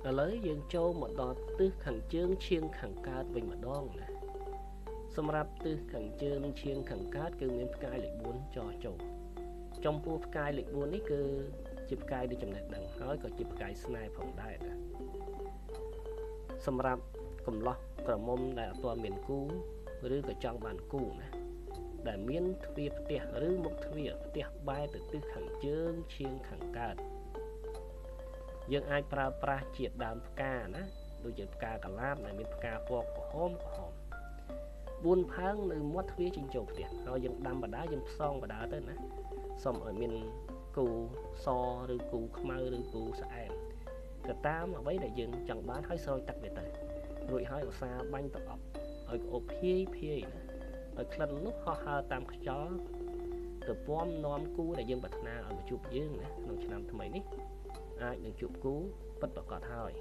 ឥឡូវយើងចូលមកដល់ទិសខាងជើងឈៀងខាងកើតវិញម្ដងណាសម្រាប់ទិសខាងជើងឈៀងខាងកើតគឺមានផ្កាយលេខ4ចោចូលចំពោះផ្កាយលេខ4នេះគឺជាផ្កាយនៃចំណេះដឹងហើយក៏ជាផ្កាយស្នេហ៍ផងដែរណាសម្រាប់កំឡោះក្រមុំដែលអត់ទាន់មានគូឬក៏ចង់បានគូណាដែលមានទ្វារផ្ទះឬមុខទ្វារផ្ទះបែរទៅទិសខាងជើងឈៀងខាងកើតយើងអាចប្រើប្រាស់ជាដើមផ្កាណាដូចជាផ្កាកលាបដែលមានផ្កាពណ៌ក្រហម4ផើងនៅមាត់ទ្វារចេញចូលផ្ទះហើយយើងដាំបដាយើងផ្សងបដាទៅណាសូមឲ្យមានគូសឬគូខ្មៅឬគូស្អែមទៅតាមអ្វីដែលយើងចង់បានហើយស្រោចទឹកវាទៅរួចហើយឧស្សាហ៍បាញ់ទឹកអប់ឲ្យក្អប់ភាយណាឲ្យក្លិននោះហោះហើរតាមខ្យល់ទៅពំនាំគូដែលយើងប្រាថ្នាឲ្យមកជួបយើងណាក្នុងឆ្នាំថ្មីនេះអាចនឹងជួបគូពិតប្រាកដហើយ